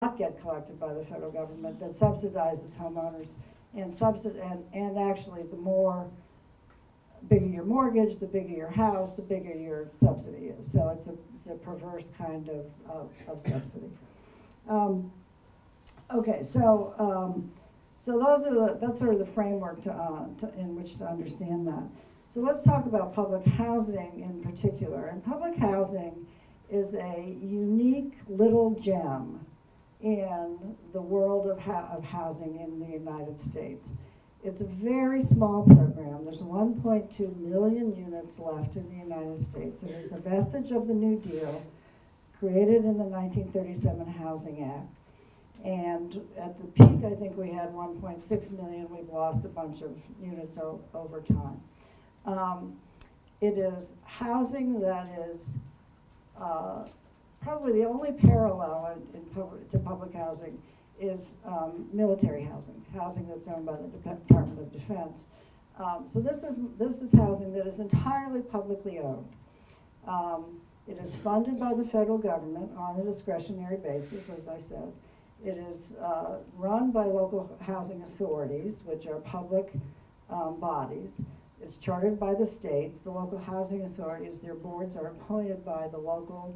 not get collected by the federal government that subsidizes homeowners and actually the more bigger your mortgage, the bigger your house, the bigger your subsidy is. So it's a perverse kind of subsidy. Okay, so that's sort of the framework in which to understand that. So let's talk about public housing in particular. And public housing is a unique little gem in the world of housing in the United States. It's a very small program. There's 1.2 million units left in the United States. It is a vestige of the New Deal, created in the 1937 Housing Act. And at the peak, I think we had 1.6 million. We've lost a bunch of units over time. It is housing that is probably the only parallel to public housing is military housing that's owned by the Department of Defense. So this is housing that is entirely publicly owned. It is funded by the federal government on a discretionary basis, as I said. It is run by local housing authorities, which are public bodies. It's chartered by the states. The local housing authorities, their boards are appointed by the local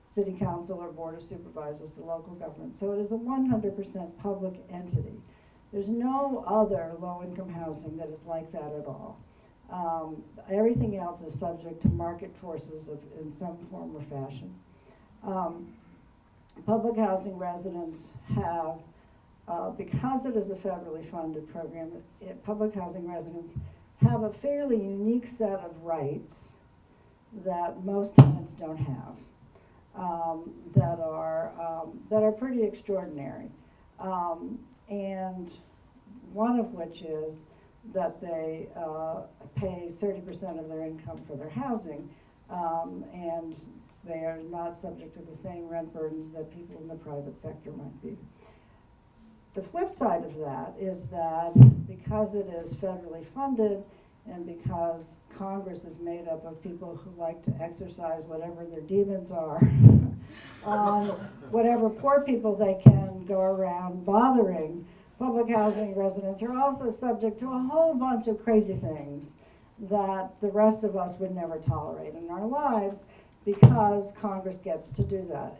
city council or board of supervisors, the local government. So it is a 100% public entity. There's no other low-income housing that is like that at all. Everything else is subject to market forces in some form or fashion. Public housing residents have, because it is a federally funded program, public housing residents have a fairly unique set of rights that most tenants don't have, that are pretty extraordinary. And one of which is that they pay 30% of their income for their housing, and they are not subject to the same rent burdens that people in the private sector might be. The flip side of that is that because it is federally funded and because Congress is made up of people who like to exercise whatever their demons are on whatever poor people they can go around bothering, public housing residents are also subject to a whole bunch of crazy things that the rest of us would never tolerate in our lives because Congress gets to do that.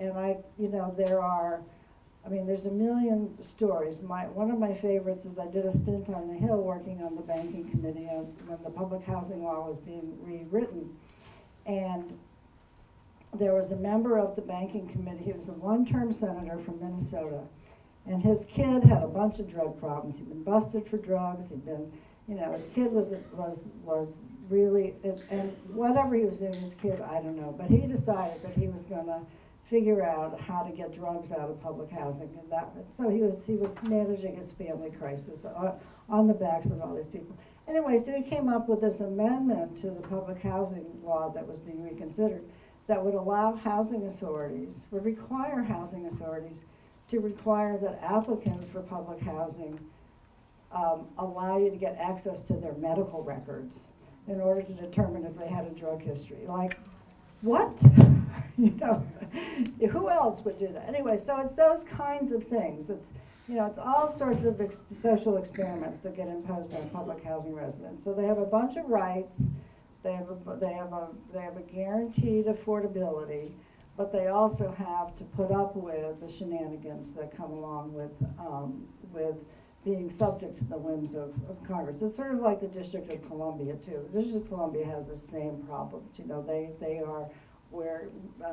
And there's a million stories. One of my favorites is I did a stint on the Hill working on the banking committee when the public housing law was being rewritten. And there was a member of the banking committee, he was a one-term senator from Minnesota, and his kid had a bunch of drug problems. He'd been busted for drugs, his kid was really, and whatever he was doing, his kid, I don't know, but he decided that he was gonna figure out how to get drugs out of public housing, so he was managing his family crisis on the backs of all these people. Anyway, so he came up with this amendment to the public housing law that was being reconsidered that would require housing authorities to require that applicants for public housing allow you to get access to their medical records in order to determine if they had a drug history. Like, what? Who else would do that? Anyway, so it's those kinds of things. It's all sorts of social experiments that get imposed on public housing residents. So they have a bunch of rights. They have a guaranteed affordability, but they also have to put up with the shenanigans that come along with being subject to the whims of Congress. It's sort of like the District of Columbia too. The District of Columbia has the same problems. They are where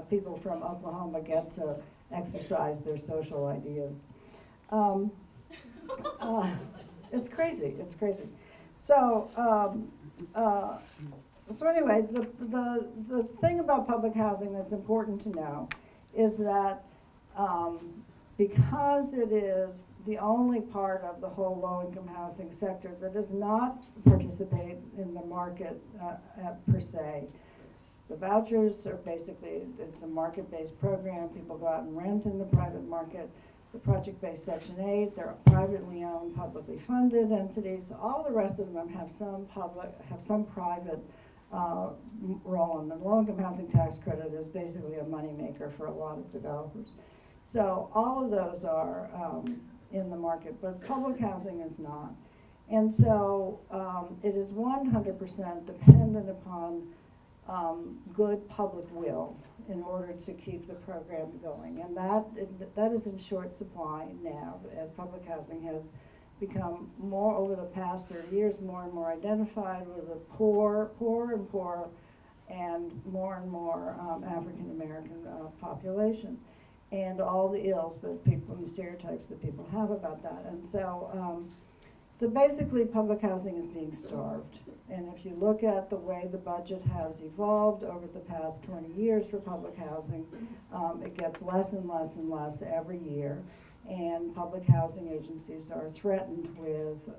people from Oklahoma get to exercise their social ideas. It's crazy. It's crazy. So anyway, the thing about public housing that's important to know is that because it is the only part of the whole low-income housing sector that does not participate in the market per se. The vouchers are basically, it's a market-based program. People go out and rent in the private market. The project-based Section 8, they're privately owned, publicly funded entities. All the rest of them have some private role in the low-income housing tax credit is basically a moneymaker for a lot of developers. So all of those are in the market, but public housing is not. And so it is 100% dependent upon good public will in order to keep the program going. And that is in short supply now, as public housing has become more, over the past 30 years, more and more identified with the poorer and poorer, and more African American population, and all the ills that people, and stereotypes that people have about that. And so, so basically public housing is being starved. And if you look at the way the budget has evolved over the past 20 years for public housing, it gets less and less and less every year. And public housing agencies are threatened with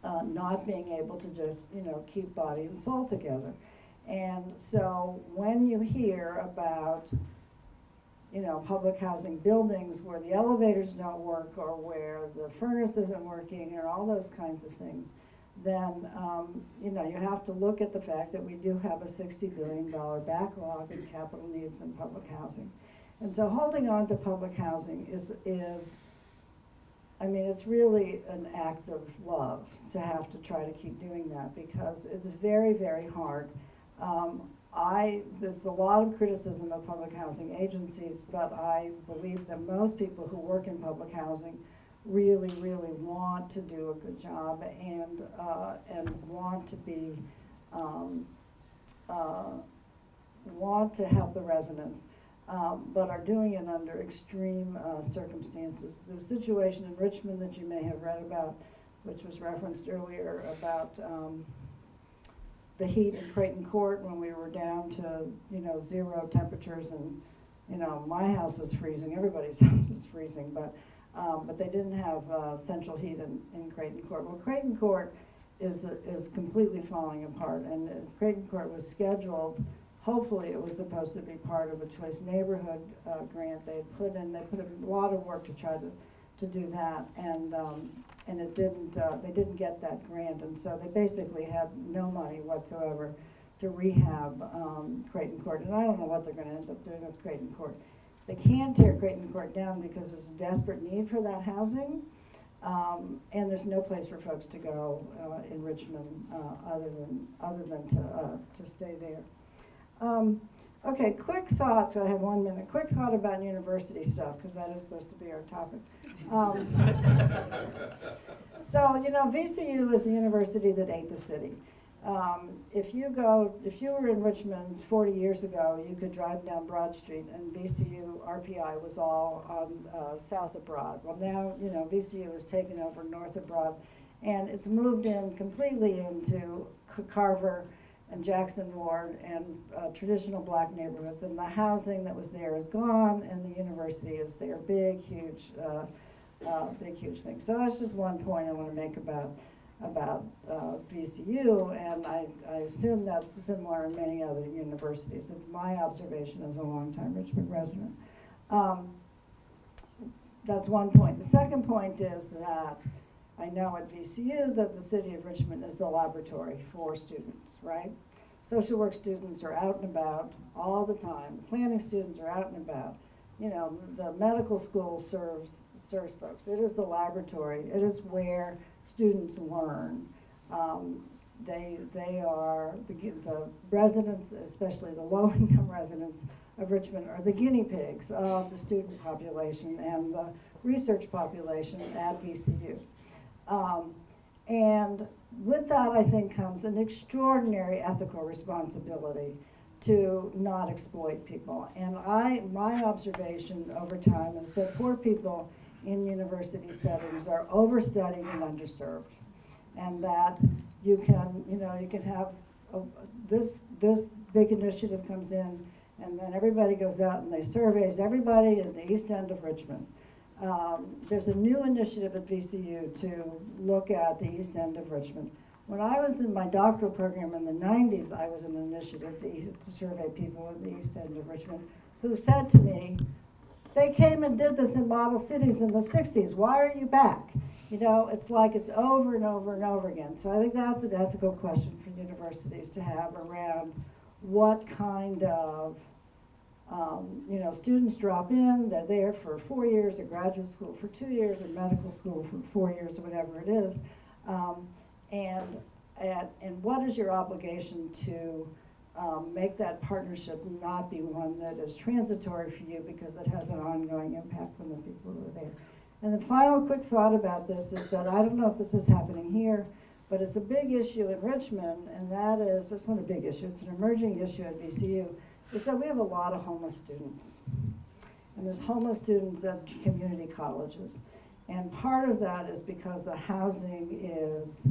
not being able to just, keep body and soul together. And so when you hear about, public housing buildings where the elevators don't work, or where the furnace isn't working, or all those kinds of things, then, you have to look at the fact that we do have a $60 billion backlog in capital needs in public housing. And so holding on to public housing is it's really an act of love to have to try to keep doing that, because it's very, very hard. There's a lot of criticism of public housing agencies, but I believe that most people who work in public housing really, really want to do a good job, and want to be, want to help the residents. But are doing it under extreme circumstances. The situation in Richmond that you may have read about, which was referenced earlier, about the heat in Creighton Court when we were down to 0 temperatures, and my house was freezing, everybody's house was freezing, but they didn't have central heat in Creighton Court. Well, Creighton Court is completely falling apart, and Creighton Court was scheduled. Hopefully it was supposed to be part of a choice neighborhood grant they put a lot of work to try to do that, and it didn't, they didn't get that grant, and so they basically had no money whatsoever to rehab Creighton Court, and I don't know what they're gonna end up doing with Creighton Court. They can't tear Creighton Court down because there's a desperate need for that housing, and there's no place for folks to go in Richmond other than to stay there. Okay, quick thoughts. I have 1 minute. Quick thought about university stuff, because that is supposed to be our topic. So, VCU is the university that ate the city. If you were in Richmond 40 years ago, you could drive down Broad Street, and VCU RPI was all on south of Broad. Well, now, VCU has taken over north of Broad, and it's moved in completely into Carver and Jackson Ward and traditional black neighborhoods, and the housing that was there is gone, and the university is there. Big, huge thing. So that's just one point I want to make about VCU, and I assume that's similar in many other universities. It's my observation as a longtime Richmond resident. That's one point. The second point is that I know at VCU that the city of Richmond is the laboratory for students, right? Social work students are out and about all the time. Planning students are out and about. The medical school serves folks. It is the laboratory. It is where students learn. They are the residents, especially the low-income residents of Richmond, are the guinea pigs of the student population and the research population at VCU. And with that, I think, comes an extraordinary ethical responsibility to not exploit people. And my observation over time is that poor people in university settings are overstudied and underserved, and that you can have this big initiative comes in, and then everybody goes out and they surveys everybody in the East End of Richmond. There's a new initiative at VCU to look at the East End of Richmond. When I was in my doctoral program in the 90s, I was in an initiative to survey people in the East End of Richmond who said to me, they came and did this in model cities in the 60s. Why are you back? It's like it's over and over and over again. So I think that's an ethical question for universities to have around what kind of Students drop in, they're there for 4 years, or graduate school for 2 years, or medical school for 4 years, or whatever it is. And what is your obligation to make that partnership not be one that is transitory for you because it has an ongoing impact on the people who are there. And the final quick thought about this is that I don't know if this is happening here, but it's a big issue in Richmond, and that is, it's not a big issue, it's an emerging issue at VCU, is that we have a lot of homeless students. And there's homeless students at community colleges. And part of that is because the housing is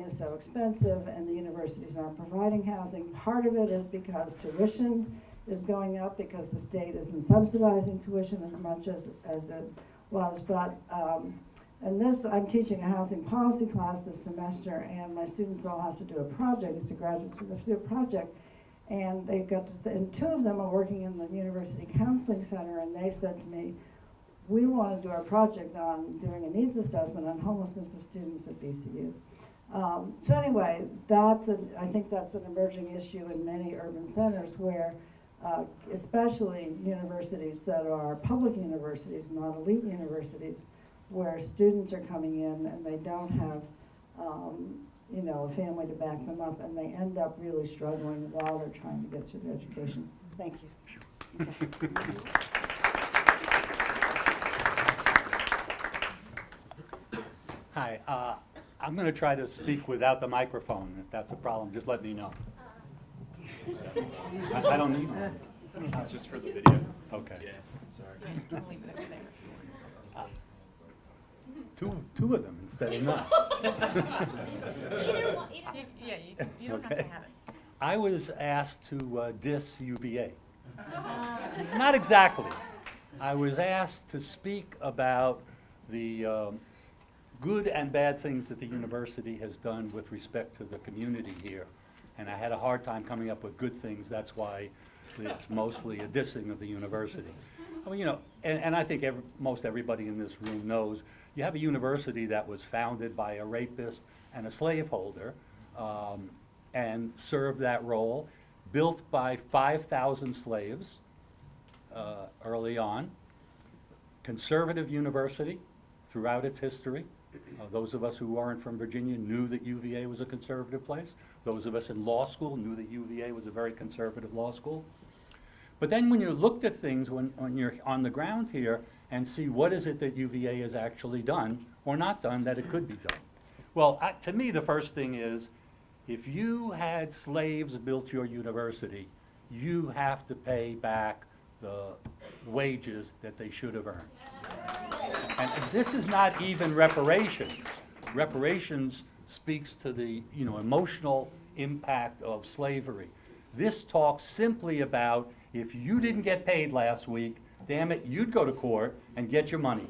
so expensive and the universities aren't providing housing. Part of it is because tuition is going up because the state isn't subsidizing tuition as much as it was. But, and this, I'm teaching a housing policy class this semester, and my students all have to do a project. It's a graduate student, they have to do a project. And they got, and 2 of them are working in the University Counseling Center, and they said to me, we want to do our project on doing a needs assessment on homelessness of students at VCU. So anyway, I think that's an emerging issue in many urban centers where, especially universities that are public universities, not elite universities, where students are coming in and they don't have, a family to back them up, and they end up really struggling while they're trying to get through their education. Thank you. Hi, I'm going to try to speak without the microphone. If that's a problem, just let me know. I don't need one. Just for the video. Okay. Yeah, sorry. Yeah, you can leave it over there. Two of them instead of none. You don't have Okay. to have it. I was asked to diss UVA. Not exactly. I was asked to speak about the good and bad things that the university has done with respect to the community here. And I had a hard time coming up with good things. That's why it's mostly a dissing of the university. I mean, and I think most everybody in this room knows, you have a university that was founded by a rapist and a slaveholder, and served that role, built by 5,000 slaves early on. Conservative university throughout its history. Those of us who aren't from Virginia knew that UVA was a conservative place. Those of us in law school knew that UVA was a very conservative law school. But then when you looked at things when you're on the ground here and see what is it that UVA has actually done or not done that it could be done. Well, to me, the first thing is, if you had slaves built your university, you have to pay back the wages that they should have earned. And this is not even reparations. Reparations speaks to the emotional impact of slavery. This talks simply about, if you didn't get paid last week, damn it, you'd go to court and get your money.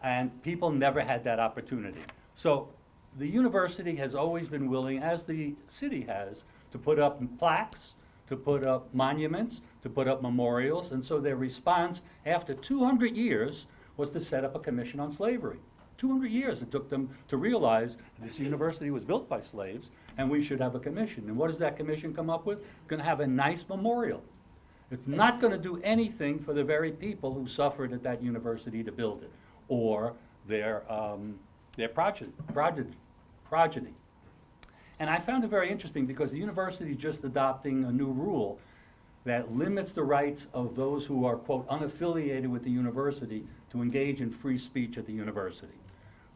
And people never had that opportunity. So the university has always been willing, as the city has, to put up plaques, to put up monuments, to put up memorials. And so their response after 200 years was to set up a commission on slavery. 200 years it took them to realize this university was built by slaves and we should have a commission. And what does that commission come up with? Going to have a nice memorial. It's not going to do anything for the very people who suffered at that university to build it, or their progeny. And I found it very interesting because the university is just adopting a new rule that limits the rights of those who are, quote, unaffiliated with the university to engage in free speech at the university.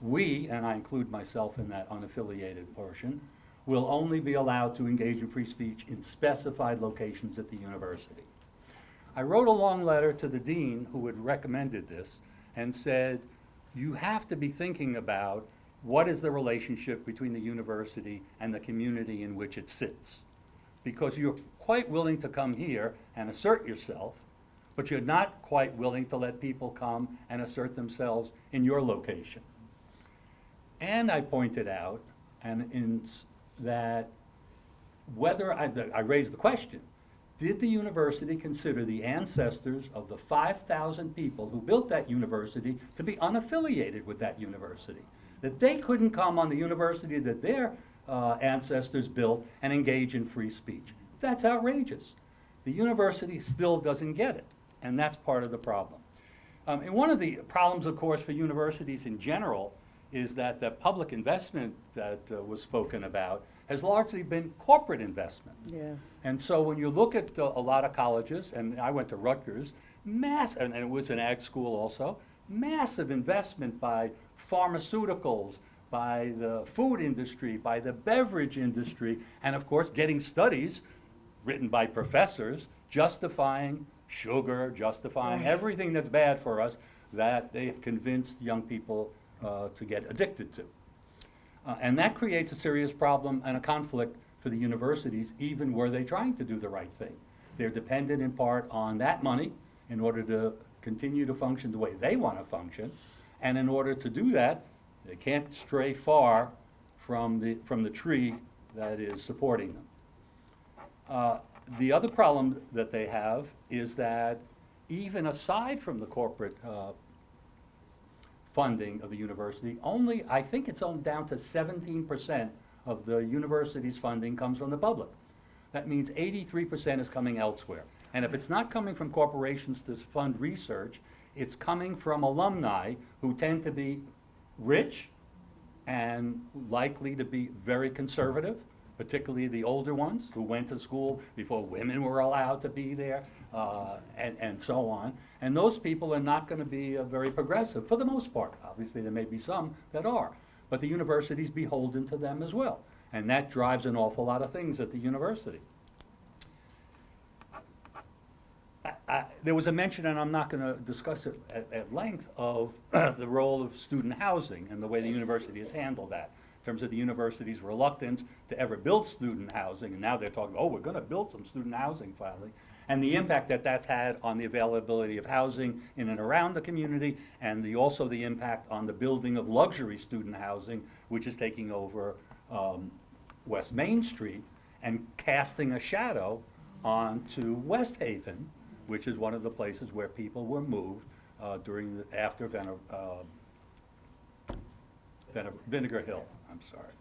We, and I include myself in that unaffiliated portion, will only be allowed to engage in free speech in specified locations at the university. I wrote a long letter to the dean who had recommended this and said, you have to be thinking about what is the relationship between the university and the community in which it sits. Because you're quite willing to come here and assert yourself, but you're not quite willing to let people come and assert themselves in your location. And I pointed out, that whether I raised the question, did the university consider the ancestors of the 5,000 people who built that university to be unaffiliated with that university? That they couldn't come on the university that their ancestors built and engage in free speech. That's outrageous. The university still doesn't get it, and that's part of the problem. And one of the problems, of course, for universities in general is that the public investment that was spoken about has largely been corporate investment. Yes. And so when you look at a lot of colleges, and I went to Rutgers, and it was an ag school also, massive investment by pharmaceuticals, by the food industry, by the beverage industry, and of course getting studies written by professors justifying sugar, justifying Right. everything that's bad for us that they have convinced young people to get addicted to. And that creates a serious problem and a conflict for the universities, even were they trying to do the right thing. They're dependent in part on that money in order to continue to function the way they want to function. And in order to do that, they can't stray far from the tree that is supporting them. The other problem that they have is that even aside from the corporate funding of the university, I think it's only down to 17% of the university's funding comes from the public. That means 83% is coming elsewhere. And if it's not coming from corporations to fund research, it's coming from alumni who tend to be rich and likely to be very conservative, particularly the older ones who went to school before women were allowed to be there, and so on. And those people are not going to be very progressive for the most part. Obviously, there may be some that are, but the university's beholden to them as well. And that drives an awful lot of things at the university. There was a mention, and I'm not going to discuss it at length, of the role of student housing and the way the university has handled that, in terms of the university's reluctance to ever build student housing. And now they're talking, oh, we're going to build some student housing finally. And the impact that that's had on the availability of housing in and around the community, and also the impact on the building of luxury student housing, which is taking over West Main Street and casting a shadow onto West Haven, which is one of the places where people were moved after Vinegar Hill. I'm sorry.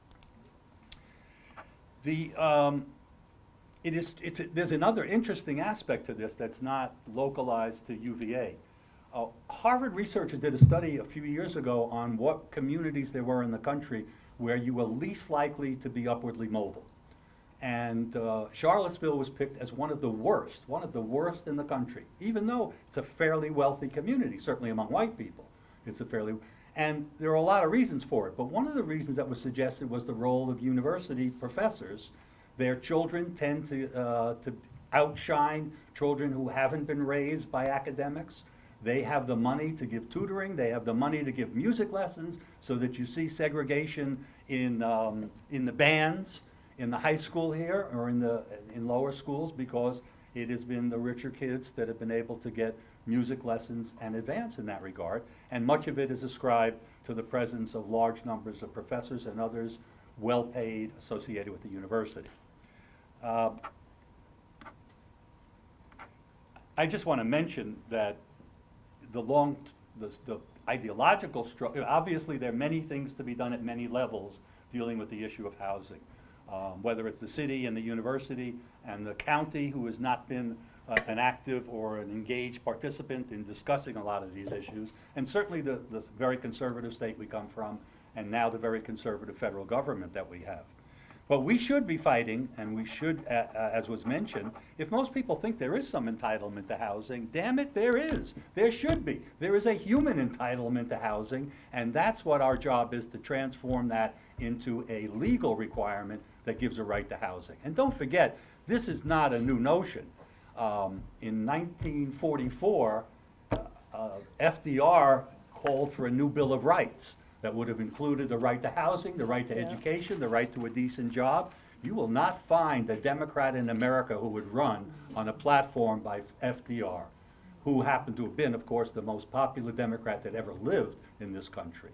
There's another interesting aspect to this that's not localized to UVA. Harvard researchers did a study a few years ago on what communities there were in the country where you were least likely to be upwardly mobile. And Charlottesville was picked as one of the worst in the country, even though it's a fairly wealthy community, certainly among white people. And there are a lot of reasons for it, but one of the reasons that was suggested was the role of university professors. Their children tend to outshine children who haven't been raised by academics. They have the money to give tutoring, they have the money to give music lessons, so that you see segregation in the bands, in the high school here, or in lower schools, because it has been the richer kids that have been able to get music lessons and advance in that regard. And much of it is ascribed to the presence of large numbers of professors and others well-paid associated with the university. I just want to mention that the ideological struggle, obviously there are many things to be done at many levels dealing with the issue of housing. Whether it's the city and the university and the county, who has not been an active or an engaged participant in discussing a lot of these issues, and certainly the very conservative state we come from, and now the very conservative federal government that we have. But we should be fighting, and we should, as was mentioned, if most people think there is some entitlement to housing, damn it, there is. There should be. There is a human entitlement to housing, and that's what our job is, to transform that into a legal requirement that gives a right to housing. And don't forget, this is not a new notion. In 1944, FDR called for a new Bill of Rights that would have included the right to housing, the right to education, the right to a decent job. You will not find a Democrat in America who would run on a platform by FDR, who happened to have been, of course, the most popular Democrat that ever lived in this country.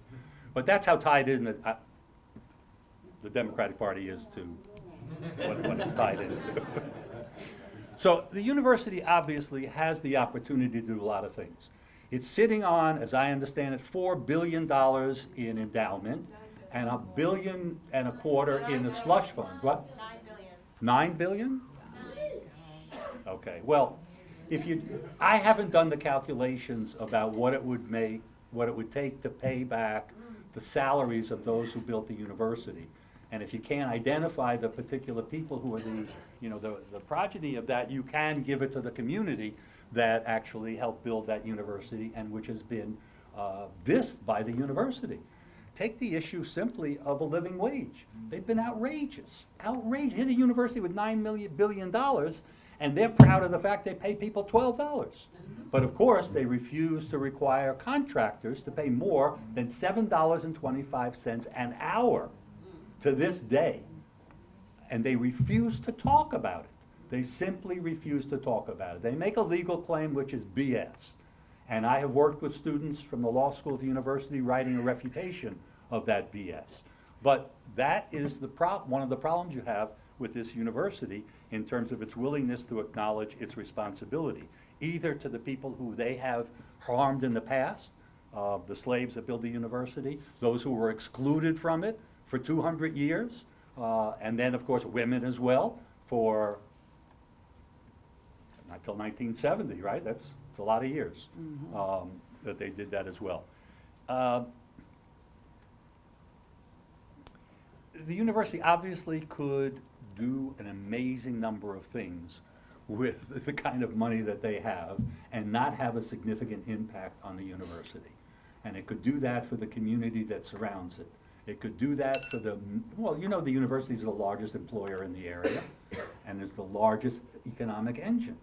But that's how tied in the Democratic Party is to what it's tied into. So the university obviously has the opportunity to do a lot of things. It's sitting on, as I understand it, $4 billion in endowment and $1.25 billion in a slush fund. What? $9 billion. $9 billion? Okay, well, I haven't done the calculations about what it would take to pay back the salaries of those who built the university. And if you can't identify the particular people who are the progeny of that, you can give it to the community that actually helped build that university and which has been dissed by the university. Take the issue simply of a living wage. They've been outrageous. Hit a university with $9 billion, and they're proud of the fact they pay people $12. But of course, they refuse to require contractors to pay more than $7.25 an hour to this day. And they refuse to talk about it. They simply refuse to talk about it. They make a legal claim which is BS. And I have worked with students from the law school at the university writing a refutation of that BS. But that is one of the problems you have with this university in terms of its willingness to acknowledge its responsibility, either to the people who they have harmed in the past, the slaves that built the university, those who were excluded from it for 200 years, and then, of course, women as well for not till 1970, right? It's a lot of years that they did that as well. The university obviously could do an amazing number of things with the kind of money that they have and not have a significant impact on the university. And it could do that for the community that surrounds it. It could do that for the university is the largest employer in the area and is the largest economic engine.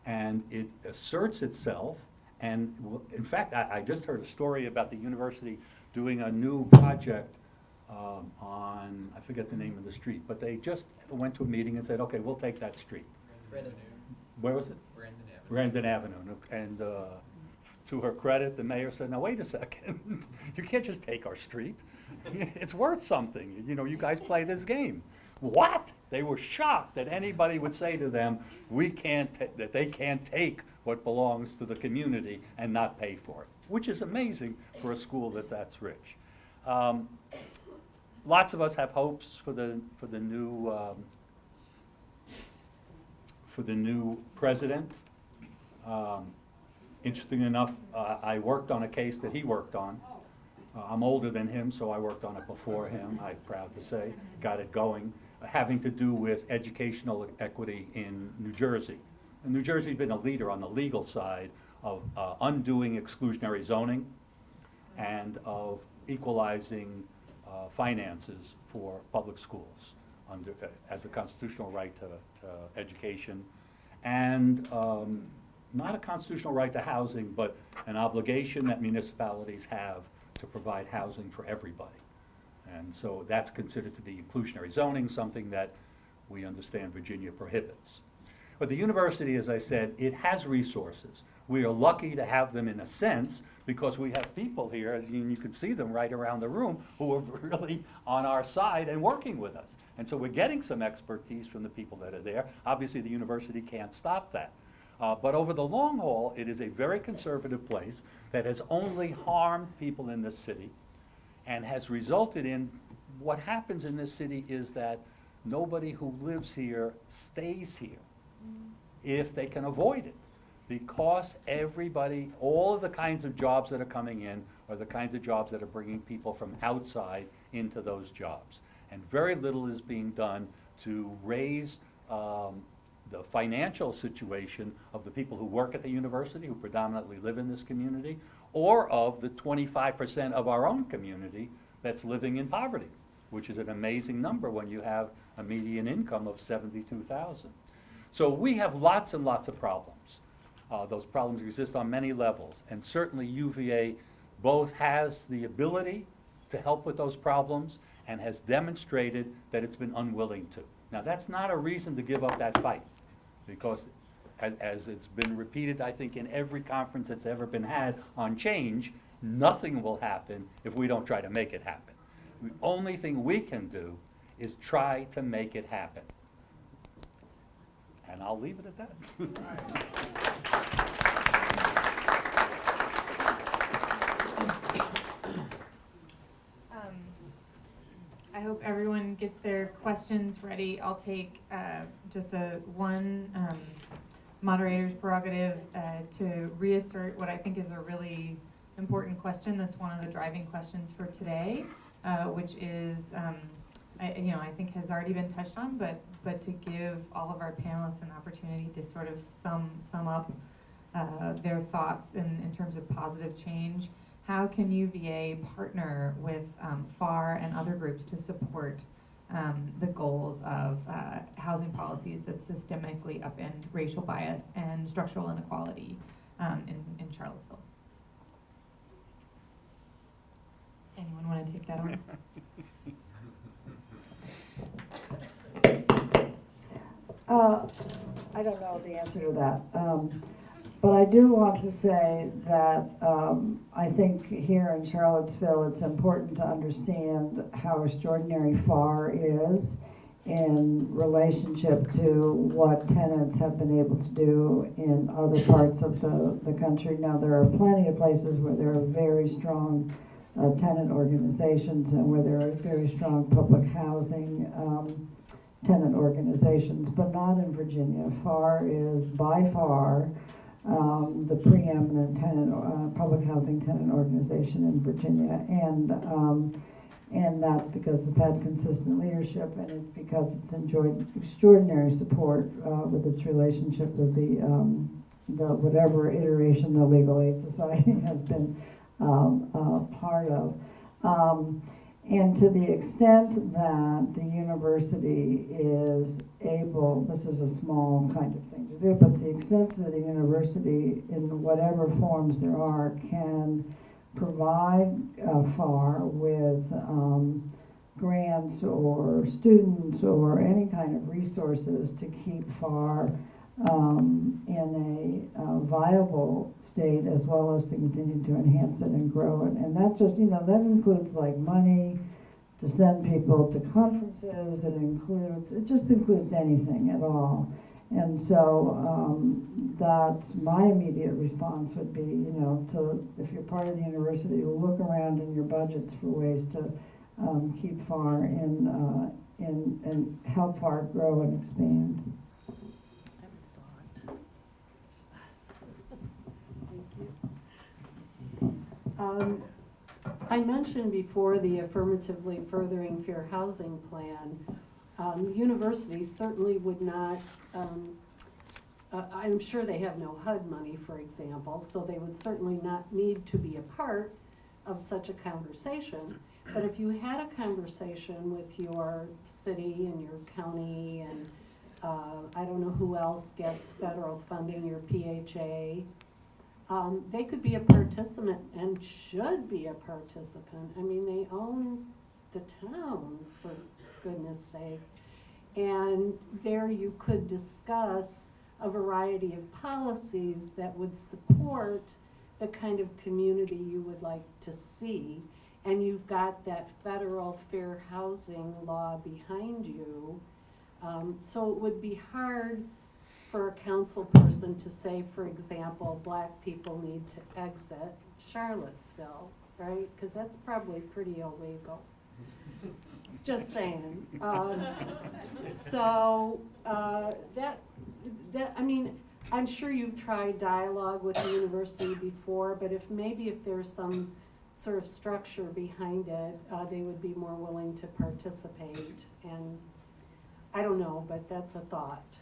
And it asserts itself, and in fact, I just heard a story about the university doing a new project on, I forget the name of the street, but they just went to a meeting and said, okay, we'll take that street. Brandon. Where was it? Brandon Avenue. Brandon Avenue. And to her credit, the mayor said, now wait a second, you can't just take our street. It's worth something. You guys play this game. What? They were shocked that anybody would say to them, that they can't take what belongs to the community and not pay for it, which is amazing for a school that's rich. Lots of us have hopes for the new president. Interesting enough, I worked on a case that he worked on. I'm older than him, so I worked on it before him, I'm proud to say, got it going, having to do with educational equity in New Jersey. And New Jersey's been a leader on the legal side of undoing exclusionary zoning and of equalizing finances for public schools as a constitutional right to education, and not a constitutional right to housing, but an obligation that municipalities have to provide housing for everybody. And so that's considered to be inclusionary zoning, something that we understand Virginia prohibits. But the university, as I said, it has resources. We are lucky to have them in a sense because we have people here, as you can see them right around the room, who are really on our side and working with us. And so we're getting some expertise from the people that are there. Obviously, the university can't stop that. But over the long haul, it is a very conservative place that has only harmed people in this city and has resulted in what happens in this city is that nobody who lives here stays here if they can avoid it. Because everybody, all of the kinds of jobs that are coming in are the kinds of jobs that are bringing people from outside into those jobs. And very little is being done to raise the financial situation of the people who work at the university, who predominantly live in this community, or of the 25% of our own community that's living in poverty, which is an amazing number when you have a median income of $72,000. So we have lots and lots of problems. Those problems exist on many levels, and certainly UVA both has the ability to help with those problems and has demonstrated that it's been unwilling to. Now, that's not a reason to give up that fight, because as it's been repeated, I think, in every conference that's ever been had on change, nothing will happen if we don't try to make it happen. The only thing we can do is try to make it happen. And I'll leave it at that. I hope everyone gets their questions ready. I'll take just one moderator's prerogative to reassert what I think is a really important question that's one of the driving questions for today, which is, I think has already been touched on, but to give all of our panelists an opportunity to sort of sum up their thoughts in terms of positive change. How can UVA partner with FAR and other groups to support the goals of housing policies that systemically upend racial bias and structural inequality in Charlottesville? Anyone want to take that on? I don't know the answer to that. But I do want to say that I think here in Charlottesville, it's important to understand how extraordinary FAR is in relationship to what tenants have been able to do in other parts of the country. Now, there are plenty of places where there are very strong tenant organizations and where there are very strong public housing tenant organizations, but not in Virginia. FAR is by far the preeminent public housing tenant organization in Virginia, and that's because it's had consistent leadership, and it's because it's enjoyed extraordinary support with its relationship with the whatever iteration the Legal Aid Society has been part of. And to the extent that the university is able, this is a small kind of thing to do, but to the extent that the university, in whatever forms there are, can provide FAR with grants or students or any kind of resources to keep FAR in a viable state, as well as to continue to enhance it and grow it. And that just, that includes like money to send people to conferences. It just includes anything at all. And so that's my immediate response would be, to, if you're part of the university, to look around in your budgets for ways to keep FAR and help FAR grow and expand. I mentioned before the Affirmatively Furthering Fair Housing Plan. Universities certainly would not, I'm sure they have no HUD money, for example, so they would certainly not need to be a part of such a conversation. But if you had a conversation with your city and your county and I don't know who else gets federal funding, your PHA, they could be a participant and should be a participant. I mean, they own the town, for goodness sake. And there you could discuss a variety of policies that would support the kind of community you would like to see. And you've got that federal fair housing law behind you. So it would be hard for a council person to say, for example, black people need to exit Charlottesville, right? Because that's probably pretty illegal. Just saying. I mean, I'm sure you've tried dialogue with the university before, but if there's some sort of structure behind it, they would be more willing to participate. And I don't know, but that's a thought.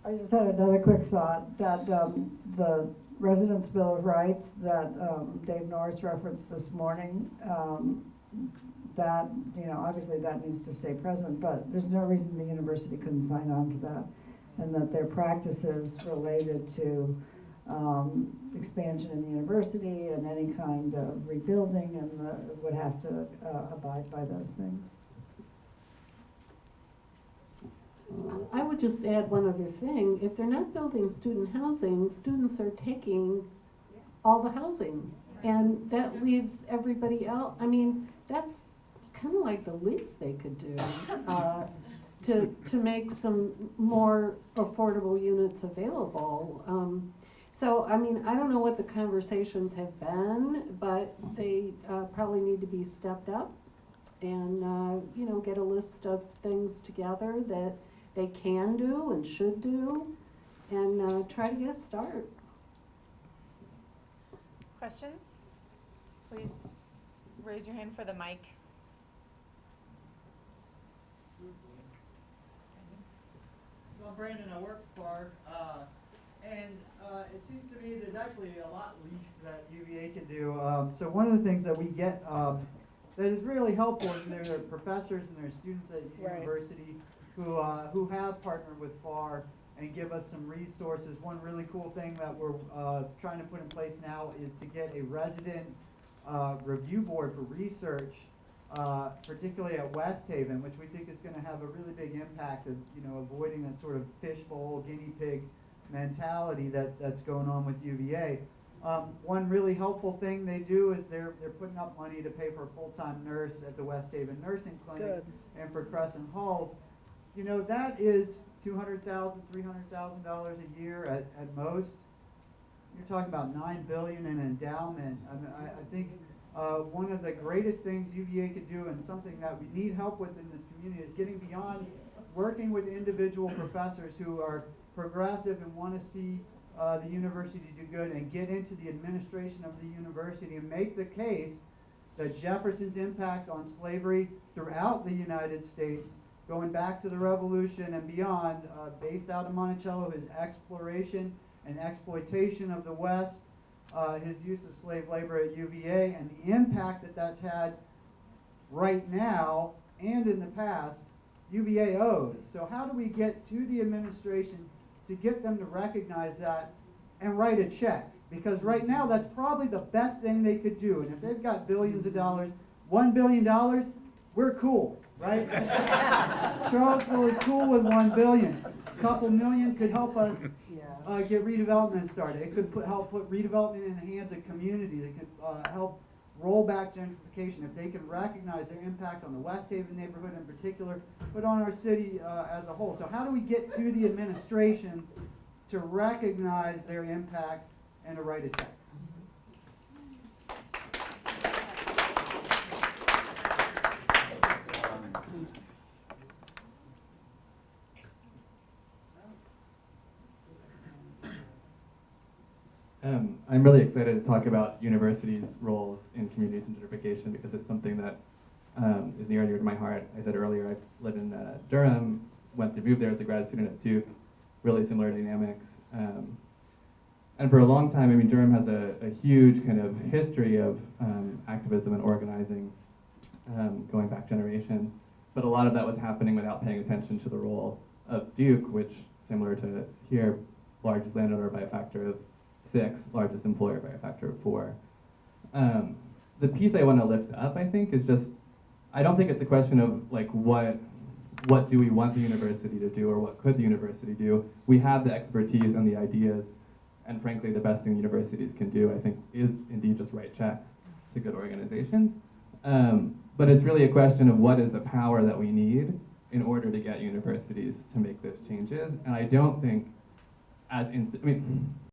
I just had another quick thought that the Residents' Bill of Rights that Dave Norris referenced this morning, that, obviously that needs to stay present, but there's no reason the university couldn't sign on to that, and that their practices related to expansion in the university and any kind of rebuilding and would have to abide by those things. I would just add one other thing. If they're not building student housing, students are taking all the housing. And that leaves everybody else. I mean, that's kind of like the least they could do to make some more affordable units available. So, I mean, I don't know what the conversations have been, but they probably need to be stepped up and, get a list of things together that they can do and should do, and try to get a start. Questions? Please raise your hand for the mic. Well, Brandon, I work for FAR, and it seems to me there's actually a lot least that UVA can do. So one of the things that we get that is really helpful is there are professors and there are students at Right. university who have partnered with FAR and give us some resources. One really cool thing that we're trying to put in place now is to get a resident review board for research, particularly at West Haven, which we think is going to have a really big impact of, avoiding that sort of fishbowl, guinea pig mentality that's going on with UVA. One really helpful thing they do is they're putting up money to pay for a full-time nurse at the West Haven Nursing Clinic. Good. And for Crescent Halls. That is $200,000, $300,000 a year at most. You're talking about $9 billion in endowment. I think one of the greatest things UVA could do, and something that we need help with in this community, is getting beyond working with individual professors who are progressive and want to see the university do good, and get into the administration of the university and make the case that Jefferson's impact on slavery throughout the United States, going back to the Revolution and beyond, based out of Monticello, his exploration and exploitation of the West, his use of slave labor at UVA, and the impact that that's had right now and in the past, UVA owes. So how do we get to the administration to get them to recognize that and write a check? Because right now that's probably the best thing they could do. And if they've got billions of dollars, $1 billion, we're cool, right? Charlottesville is cool with $1 billion. A couple million could help us get redevelopment started. It could help put redevelopment in the hands of communities. It could help roll back gentrification if they can recognize their impact on the West Haven neighborhood in particular, but on our city as a whole. So how do we get to the administration to recognize their impact and to write a check? I'm really excited to talk about universities' roles in community gentrification because it's something that is near and dear to my heart. I said earlier, I live in Durham, went to move there as a grad student at Duke, really similar dynamics. And for a long time, Durham has a huge kind of history of activism and organizing going back generations. But a lot of that was happening without paying attention to the role of Duke, which, similar to here, largest landowner by a factor of 6, largest employer by a factor of 4. The piece I want to lift up, I think, is just, I don't think it's a question of like what do we want the university to do or what could the university do. We have the expertise and the ideas, and frankly, the best thing universities can do, I think, is indeed just write checks to good organizations. But it's really a question of what is the power that we need in order to get universities to make those changes. And I don't think as